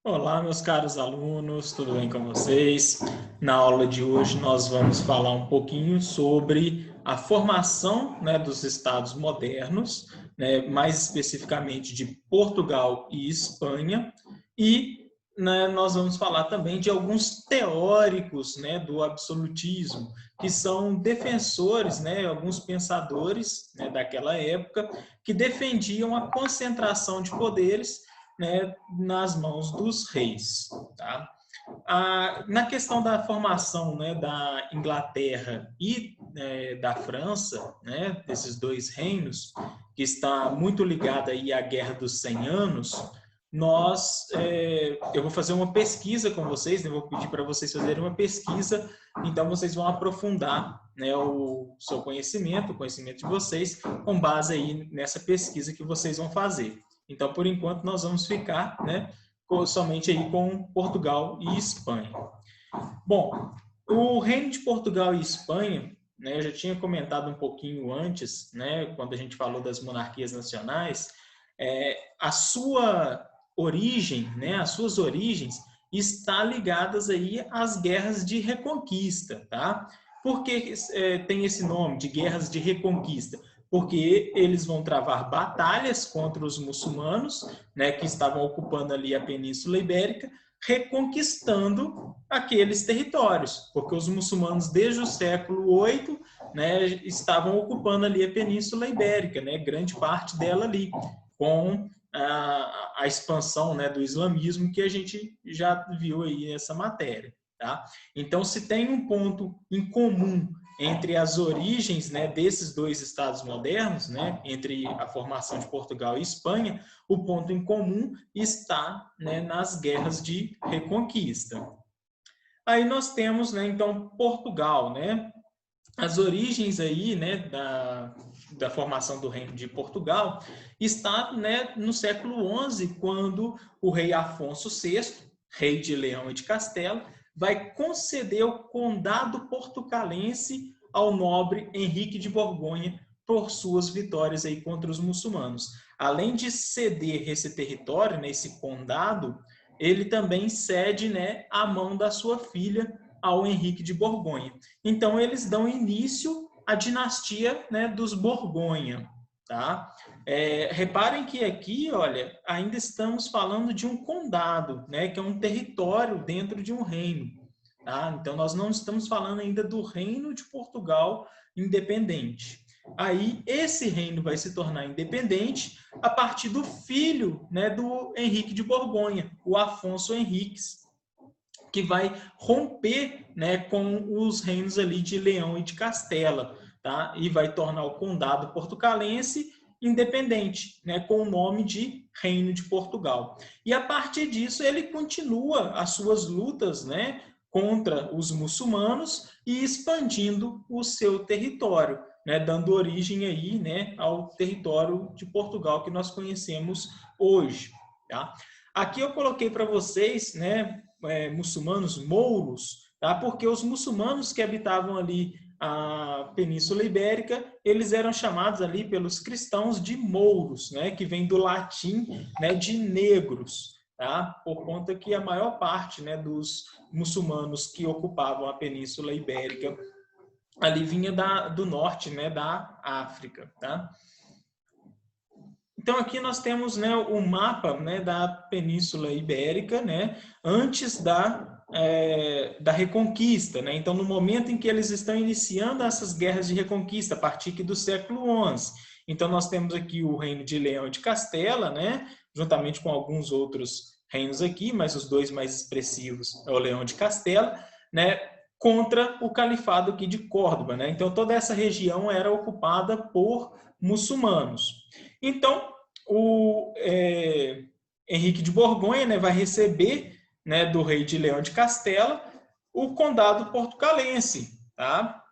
Olá, meus caros alunos, tudo bem com vocês? Na aula de hoje nós vamos falar um pouquinho sobre a formação, dos Estados modernos, mais especificamente de Portugal e Espanha, e nós vamos falar também de alguns teóricos, do absolutismo, que são defensores, alguns pensadores, daquela época, que defendiam a concentração de poderes, nas mãos dos reis. Tá? Na questão da formação, da Inglaterra e da França, desses dois reinos, que está muito ligada aí à Guerra dos 100 Anos, eu vou fazer uma pesquisa com vocês, vou pedir para vocês fazerem uma pesquisa, então vocês vão aprofundar o seu conhecimento, o conhecimento de vocês, com base aí nessa pesquisa que vocês vão fazer. Então, por enquanto, nós vamos ficar somente aí com Portugal e Espanha. Bom, o Reino de Portugal e Espanha, eu já tinha comentado um pouquinho antes, quando a gente falou das monarquias nacionais, a sua origem, as suas origens, está ligadas aí às guerras de reconquista, tá? Por que tem esse nome de guerras de reconquista? Porque eles vão travar batalhas contra os muçulmanos, que estavam ocupando ali a Península Ibérica, reconquistando aqueles territórios, porque os muçulmanos desde o século VIII, estavam ocupando ali a Península Ibérica, grande parte dela ali, com a expansão do islamismo que a gente já viu aí nessa matéria. Tá? Então, se tem um ponto em comum entre as origens desses dois estados modernos, entre a formação de Portugal e Espanha, o ponto em comum está nas guerras de reconquista. Aí nós temos, então, Portugal, as origens aí, da formação do Reino de Portugal está, no século XI, quando o rei Afonso VI, rei de Leão e de Castela, vai conceder o condado portucalense ao nobre Henrique de Borgonha por suas vitórias aí contra os muçulmanos. Além de ceder esse território, esse condado, ele também cede a mão da sua filha ao Henrique de Borgonha. Então, eles dão início à dinastia dos Borgonha. Tá? Reparem que aqui, olha, ainda estamos falando de um condado, que é um território dentro de um reino. Tá? Então, nós não estamos falando ainda do reino de Portugal independente. Aí, esse reino vai se tornar independente a partir do filho do Henrique de Borgonha, o Afonso Henriques, que vai romper com os reinos ali de Leão e de Castela, tá? E vai tornar o condado portucalense independente, com o nome de Reino de Portugal. E a partir disso ele continua as suas lutas, contra os muçulmanos e expandindo o seu território, dando origem aí, ao território de Portugal que nós conhecemos hoje, tá? Aqui eu coloquei para vocês, muçulmanos mouros, tá? Porque os muçulmanos que habitavam ali a Península Ibérica, eles eram chamados ali pelos cristãos de mouros, que vem do latim, de negros, tá? Por conta que a maior parte, dos muçulmanos que ocupavam a Península Ibérica ali vinha do norte, da África, tá? Então, aqui nós temos o mapa da Península Ibérica antes da Reconquista. Então, no momento em que eles estão iniciando essas guerras de reconquista, a partir do século XI. Então, nós temos aqui o Reino de Leão e de Castela, juntamente com alguns outros reinos aqui, mas os dois mais expressivos é o Leão de Castela, contra o Califado aqui de Córdoba. Então, toda essa região era ocupada por muçulmanos. Então, o Henrique de Borgonha vai receber do rei de Leão de Castela o condado portucalense, tá?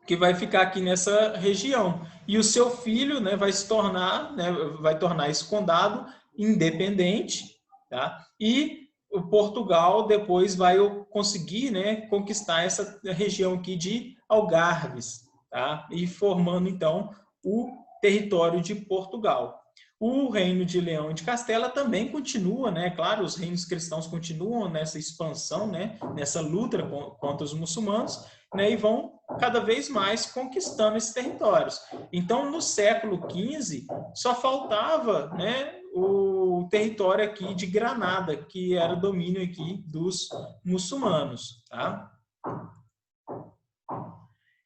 Que vai ficar aqui nessa região. E o seu filho vai se tornar, vai tornar esse condado independente, tá? E o Portugal depois vai conseguir conquistar essa região aqui de Algarves, tá? E formando então o território de Portugal. O reino de Leão e de Castela também continua, né? Claro, os reinos cristãos continuam nessa expansão, né? Nessa luta contra os muçulmanos, né? E vão cada vez mais conquistando esses territórios. Então, no século XV, só faltava, né, o território aqui de Granada, que era domínio aqui dos muçulmanos, tá?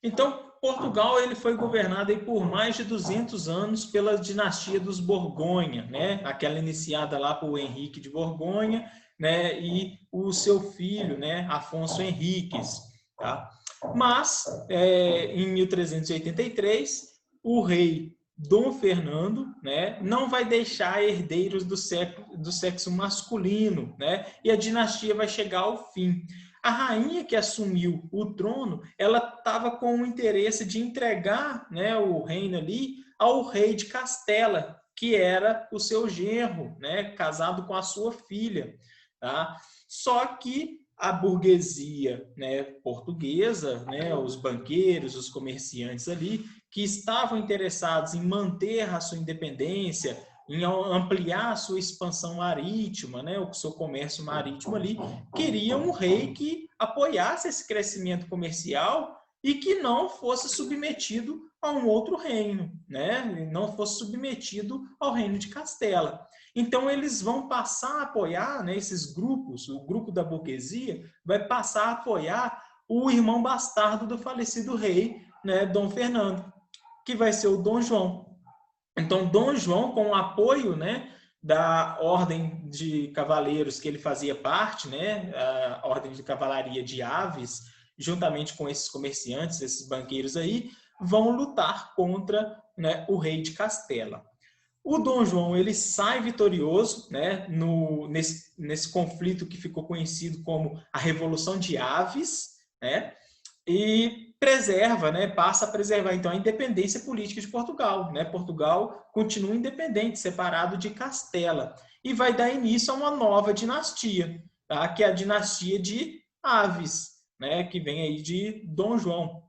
Então, Portugal ele foi governado aí por mais de 200 anos pela dinastia dos Borgonha, né? Aquela iniciada lá por Henrique de Borgonha, né? E o seu filho, né? Afonso Henriques, tá? Mas, em 1383, o rei Dom Fernando, né, não vai deixar herdeiros do sexo masculino, né? E a dinastia vai chegar ao fim. A rainha que assumiu o trono, ela estava com o interesse de entregar, né, o reino ali ao rei de Castela, que era o seu genro, né, casado com a sua filha. Tá? Só que a burguesia, né, portuguesa, né, os banqueiros, os comerciantes ali, que estavam interessados em manter a sua independência, em ampliar a sua expansão marítima, né, o seu comércio marítimo ali, queria um rei que apoiasse esse crescimento comercial e que não fosse submetido a um outro reino, né, não fosse submetido ao reino de Castela. Então, eles vão passar a apoiar, né, esses grupos, o grupo da burguesia vai passar a apoiar o irmão bastardo do falecido rei, né, Dom Fernando, que vai ser o Dom João. Então, Dom João, com o apoio, né, da ordem de cavaleiros que ele fazia parte, né, a ordem de cavalaria de Aves, juntamente com esses comerciantes, esses banqueiros aí, vão lutar contra, né, o rei de Castela. O Dom João ele sai vitorioso, né, nesse conflito que ficou conhecido como a Revolução de Aves, né, e preserva, né, passa a preservar então a independência política de Portugal, né? Portugal continua independente, separado de Castela e vai dar início a uma nova dinastia, tá? Que é a dinastia de Aves, né, que vem aí de Dom João.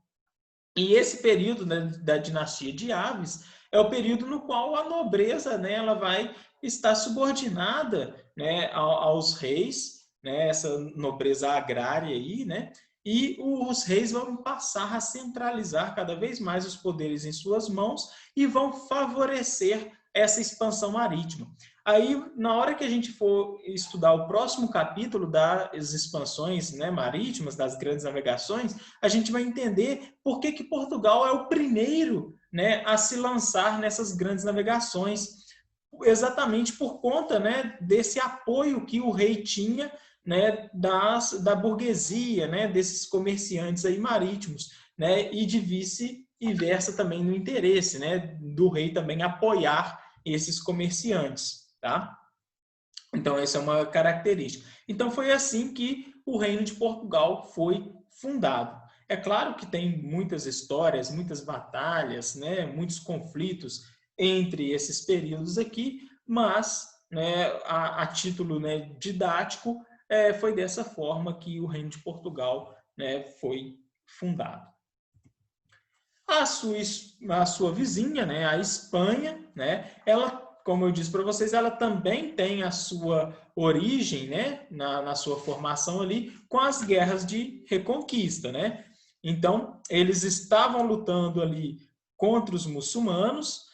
E esse período, né, da dinastia de Aves é o período no qual a nobreza, né, ela vai estar subordinada, né, aos reis, né, essa nobreza agrária aí, né, e os reis vão passar a centralizar cada vez mais os poderes em suas mãos e vão favorecer essa expansão marítima. Aí, na hora que a gente for estudar o próximo capítulo das expansões, né, marítimas, das grandes navegações, a gente vai entender por que Portugal é o primeiro, né, a se lançar nessas grandes navegações, exatamente por conta, né, desse apoio que o rei tinha, né, da burguesia, né, desses comerciantes aí marítimos, né, e de vice e versa também no interesse, né, do rei também apoiar esses comerciantes, tá? Então essa é uma característica. Então foi assim que o Reino de Portugal foi fundado. É claro que tem muitas histórias, muitas batalhas, né, muitos conflitos entre esses períodos aqui, mas, né, a título, né, didático, foi dessa forma que o Reino de Portugal, né, foi fundado. A sua vizinha, né, a Espanha, né, ela, como eu disse para vocês, ela também tem a sua origem, né, na sua formação ali com as guerras de reconquista, né? Então, eles estavam lutando ali contra os muçulmanos,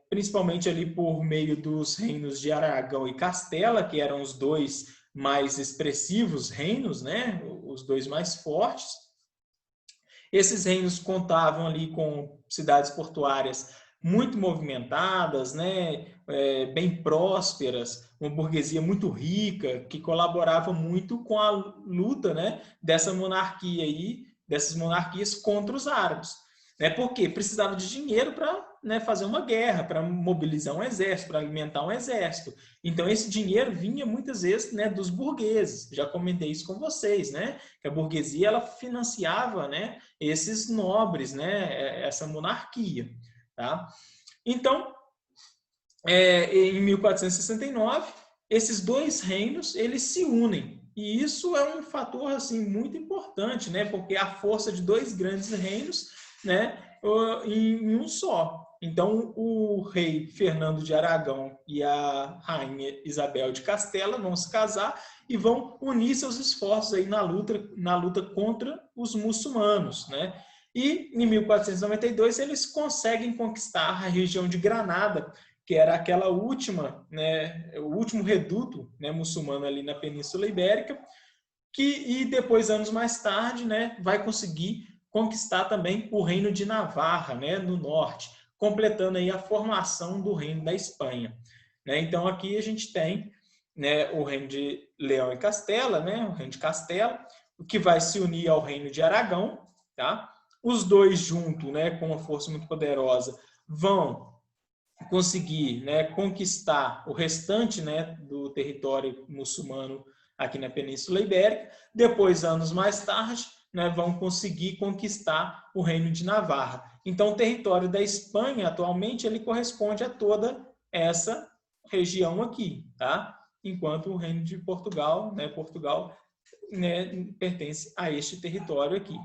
principalmente ali por meio dos reinos de Aragão e Castela, que eram os dois mais expressivos reinos, né, os dois mais fortes. Esses reinos contavam ali com cidades portuárias muito movimentadas, né, bem prósperas, uma burguesia muito rica, que colaborava muito com a luta, né, dessa monarquia aí, dessas monarquias contra os árabes. Né, porque precisava de dinheiro para, né, fazer uma guerra, para mobilizar um exército, para alimentar um exército. Então, esse dinheiro vinha muitas vezes, né, dos burgueses. Já comentei isso com vocês, né, que a burguesia ela financiava, né, esses nobres, né, essa monarquia. Tá? Então, em 1469, esses dois reinos eles se unem. E isso é um fator assim, muito importante, né, porque a força de dois grandes reinos, né, em um só. Então, o rei Fernando de Aragão e a rainha Isabel de Castela vão se casar e vão unir seus esforços aí na luta contra os muçulmanos, né? E em 1492 eles conseguem conquistar a região de Granada, que era aquela última, né, o último reduto, né, muçulmano ali na Península Ibérica, e depois, anos mais tarde, né, vai conseguir conquistar também o reino de Navarra, né, no norte, completando aí a formação do reino da Espanha. Né? Então aqui a gente tem, né, o reino de Leão e Castela, né, o reino de Castela, que vai se unir ao reino de Aragão, tá? Os dois juntos, né, com uma força muito poderosa, vão conseguir, né, conquistar o restante, né, do território muçulmano aqui na Península Ibérica. Depois, anos mais tarde, né, vão conseguir conquistar o reino de Navarra. Então, o território da Espanha, atualmente, ele corresponde a toda essa região aqui, tá? Enquanto o reino de Portugal, né, pertence a este território aqui.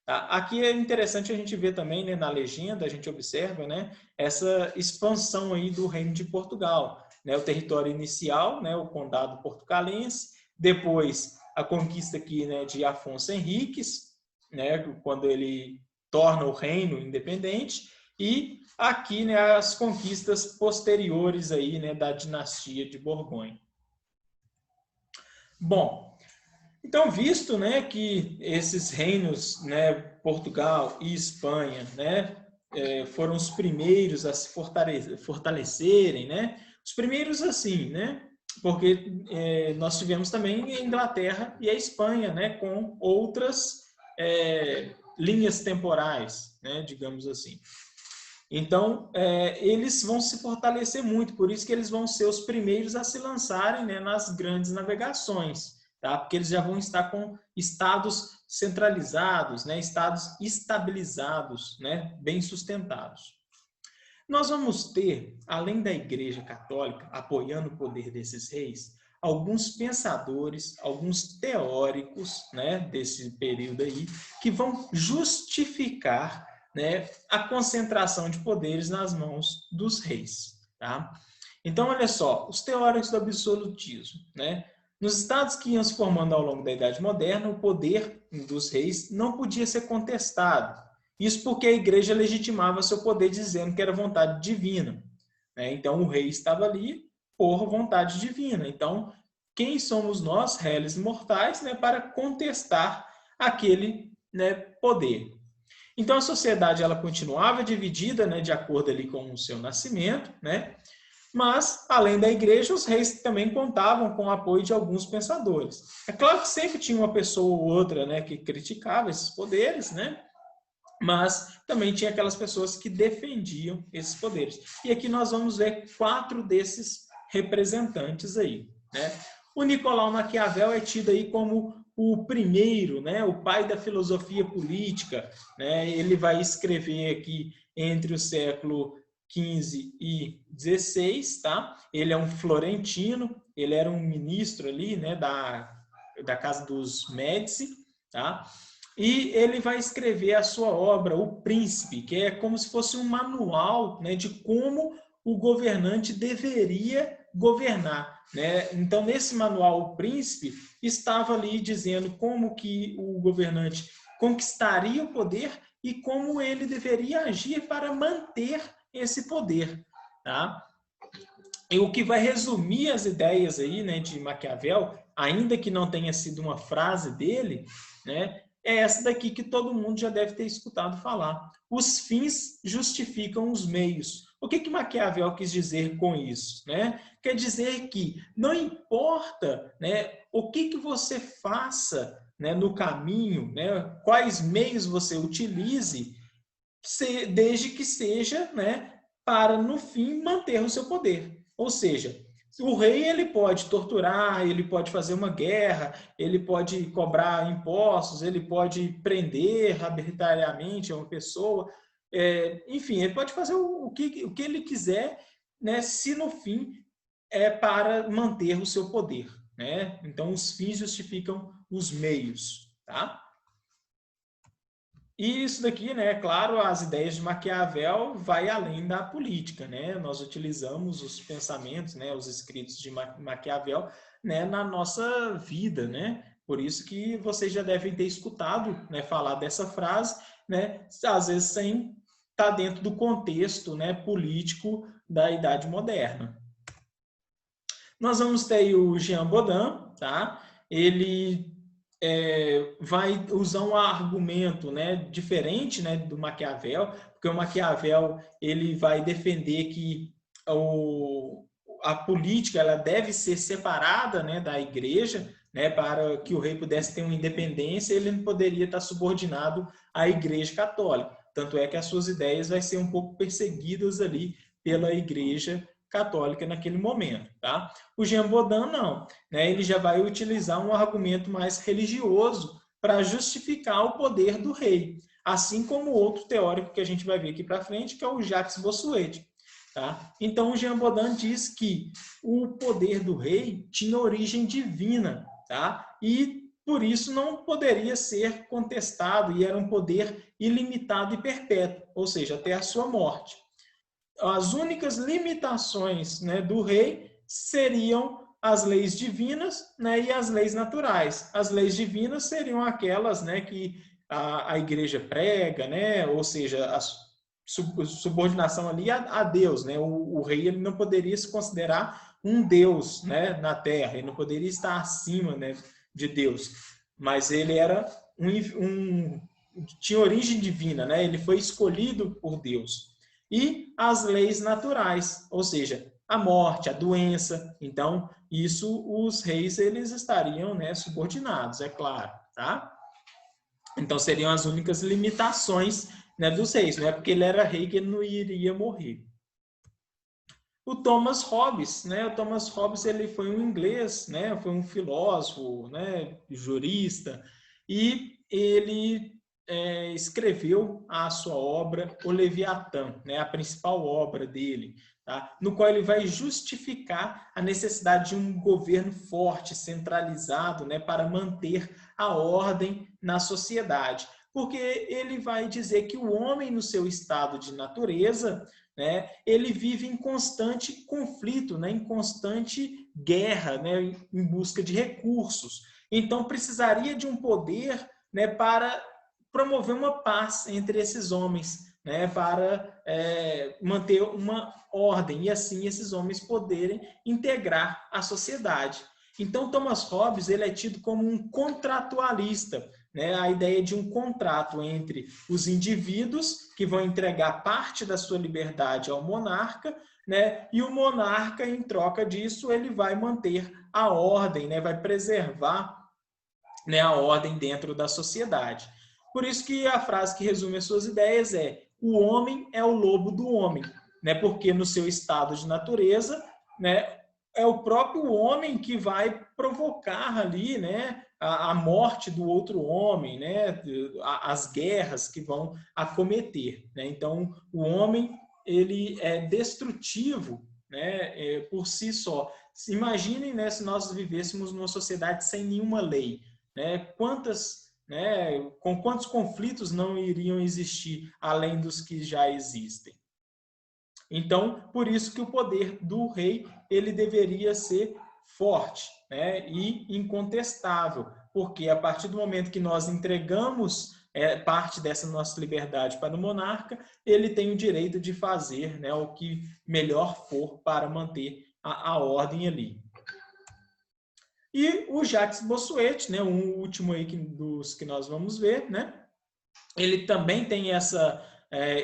Tá? Aqui é interessante a gente ver também, né, na legenda, a gente observa, né, essa expansão aí do reino de Portugal. Né, o território inicial, né, o condado portucalense, depois a conquista aqui, né, de Afonso Henriques, né, quando ele torna o reino independente, e aqui, né, as conquistas posteriores aí, né, da dinastia de Borgonha. Bom, então, visto, né, que esses reinos, né, Portugal e Espanha, né, foram os primeiros a se fortalecerem, né, os primeiros assim, né, porque nós tivemos também a Inglaterra e a Espanha, né, com outras linhas temporais, né, digamos assim. Então, eles vão se fortalecer muito, por isso que eles vão ser os primeiros a se lançarem, né, nas grandes navegações, tá? Porque eles já vão estar com estados centralizados, né, estados estabilizados, né, bem sustentados. Nós vamos ter, além da Igreja Católica apoiando o poder desses reis, alguns pensadores, alguns teóricos, né, desse período aí, que vão justificar, né, a concentração de poderes nas mãos dos reis. Tá? Então, olha só, os teóricos do absolutismo. Né? Nos estados que iam se formando ao longo da Idade Moderna, o poder dos reis não podia ser contestado. Isso porque a igreja legitimava seu poder dizendo que era vontade divina. Né? Então, o rei estava ali por vontade divina. Então, quem somos nós, réis mortais, né, para contestar aquele, né, poder? Então, a sociedade ela continuava dividida, né, de acordo ali com o seu nascimento, né? Mas, além da igreja, os reis também contavam com o apoio de alguns pensadores. É claro que sempre tinha uma pessoa ou outra, né, que criticava esses poderes, né? Mas também tinha aquelas pessoas que defendiam esses poderes. E aqui nós vamos ver 4 desses representantes aí. Né? O Nicolau Maquiavel é tido aí como o primeiro, né, o pai da filosofia política. Né? Ele vai escrever aqui entre o século XV e XVI. Tá? Ele é um florentino, ele era um ministro ali, né, da casa dos Médici. Tá? E ele vai escrever a sua obra, O Príncipe, que é como se fosse um manual, né, de como o governante deveria governar. Né? Então, nesse manual, O Príncipe, estava ali dizendo como que o governante conquistaria o poder e como ele deveria agir para manter esse poder. Tá? E o que vai resumir as ideias aí, né, de Maquiavel, ainda que não tenha sido uma frase dele, né, é essa daqui que todo mundo já deve ter escutado falar. Os fins justificam os meios. O que Maquiavel quis dizer com isso? Né? Quer dizer que não importa, né, o que você faça, né, no caminho, né, quais meios você utilize, desde que seja, né, para, no fim, manter o seu poder. Ou seja, o rei ele pode torturar, ele pode fazer uma guerra, ele pode cobrar impostos, ele pode prender arbitrariamente uma pessoa, enfim, ele pode fazer o que ele quiser, né, se no fim é para manter o seu poder. Né? Então, os fins justificam os meios. Tá? E isso daqui, né, claro, as ideias de Maquiavel vai além da política, né? Nós utilizamos os pensamentos, né, os escritos de Maquiavel, né, na nossa vida, né? Por isso que vocês já devem ter escutado, né, falar dessa frase, né, às vezes sem estar dentro do contexto, né, político da Idade Moderna. Nós vamos ter aí o Jean Bodin, tá? Ele vai usar um argumento, né, diferente, né, do Maquiavel, porque o Maquiavel ele vai defender que a política ela deve ser separada, né, da igreja, né, para que o rei pudesse ter uma independência, ele não poderia estar subordinado à igreja católica. Tanto é que as suas ideias vai ser um pouco perseguidas ali pela igreja católica naquele momento, tá? O Jean Bodin não, né? Ele já vai utilizar um argumento mais religioso para justificar o poder do rei, assim como outro teórico que a gente vai ver aqui para frente, que é o Jacques Bossuet, tá? Então o Jean Bodin diz que o poder do rei tinha origem divina, tá? E por isso não poderia ser contestado e era um poder ilimitado e perpétuo, ou seja, até a sua morte. As únicas limitações, né, do rei seriam as leis divinas, né, e as leis naturais. As leis divinas seriam aquelas, né, que a igreja prega, né, ou seja, a subordinação ali a Deus, né? O rei ele não poderia se considerar um Deus, né, na terra, ele não poderia estar acima, né, de Deus, mas ele era tinha origem divina, né? Ele foi escolhido por Deus. E as leis naturais, ou seja, a morte, a doença. Então, isso os reis eles estariam, né, subordinados, é claro, tá? Então seriam as únicas limitações, né, dos reis. Não é porque ele era rei que ele não iria morrer. O Thomas Hobbes, né? O Thomas Hobbes ele foi um inglês, né? Foi um filósofo, né? Jurista, e ele escreveu a sua obra O Leviatã, né? A principal obra dele, tá? No qual ele vai justificar a necessidade de um governo forte, centralizado, né? Para manter a ordem na sociedade, porque ele vai dizer que o homem no seu estado de natureza, né, ele vive em constante conflito, né, em constante guerra, né, em busca de recursos. Então, precisaria de um poder, né, para promover uma paz entre esses homens, né, para manter uma ordem e assim esses homens poderem integrar a sociedade. Então, Thomas Hobbes ele é tido como um contratualista, né? A ideia de um contrato entre os indivíduos que vão entregar parte da sua liberdade ao monarca, né? E o monarca, em troca disso, ele vai manter a ordem, né? Vai preservar, né, a ordem dentro da sociedade. Por isso que a frase que resume as suas ideias é: o homem é o lobo do homem, né? Porque no seu estado de natureza, né, é o próprio homem que vai provocar ali, né, a morte do outro homem, né, as guerras que vão acometer, né? Então, o homem ele é destrutivo, né, por si só. Imaginem, né, se nós vivêssemos numa sociedade sem nenhuma lei, né? Com quantos conflitos não iriam existir além dos que já existem? Então, por isso que o poder do rei ele deveria ser forte, né, e incontestável, porque a partir do momento que nós entregamos parte dessa nossa liberdade para o monarca, ele tem o direito de fazer, né, o que melhor for para manter a ordem ali. E o Jacques Bossuet, né, um último aí dos que nós vamos ver, né, ele também tem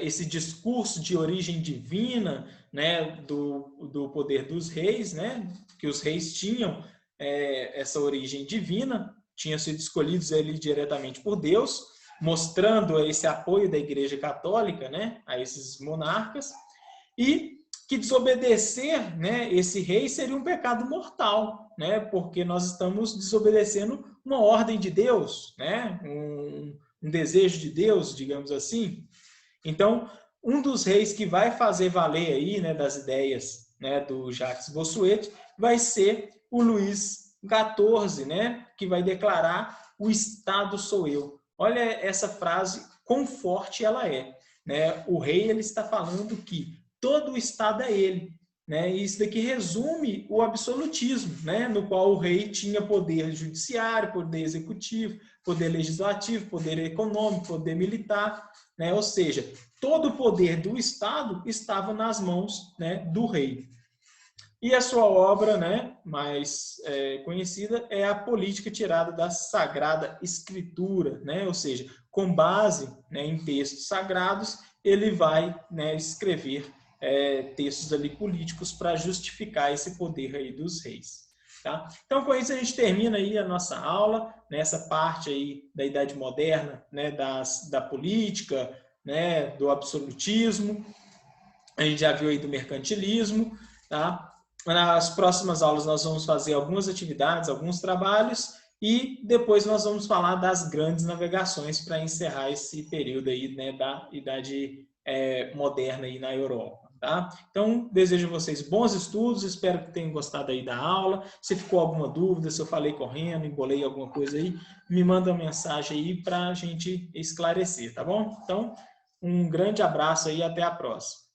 esse discurso de origem divina, né, do poder dos reis, né, que os reis tinham essa origem divina, tinham sido escolhidos ali diretamente por Deus, mostrando esse apoio da Igreja Católica, né, a esses monarcas, e que desobedecer, né, esse rei seria um pecado mortal, né, porque nós estamos desobedecendo uma ordem de Deus, né, um desejo de Deus, digamos assim. Então, um dos reis que vai fazer valer aí, né, das ideias, né, do Jacques Bossuet, vai ser o Luís XIV, né, que vai declarar: o Estado sou eu. Olha essa frase quão forte ela é, né? O rei, ele está falando que todo o Estado é ele, né? E isso daqui resume o absolutismo, né? No qual o rei tinha poder judiciário, poder executivo, poder legislativo, poder econômico, poder militar, né? Ou seja, todo o poder do Estado estava nas mãos, né, do rei. E a sua obra, né, mais conhecida é a Política tirada da Sagrada Escritura, né? Ou seja, com base, né, em textos sagrados, ele vai, né, escrever textos ali políticos para justificar esse poder aí dos reis. Tá? Então, com isso, a gente termina aí a nossa aula, nessa parte aí da Idade Moderna, né, da política, né, do absolutismo. A gente já viu aí do mercantilismo, tá? Nas próximas aulas nós vamos fazer algumas atividades, alguns trabalhos e depois nós vamos falar das grandes navegações para encerrar esse período aí, né, da Idade Moderna aí na Europa. Tá? Então, desejo a vocês bons estudos, espero que tenham gostado aí da aula. Se ficou alguma dúvida, se eu falei correndo, embolei alguma coisa aí, me manda uma mensagem aí para a gente esclarecer, tá bom? Então, um grande abraço aí e até a próxima.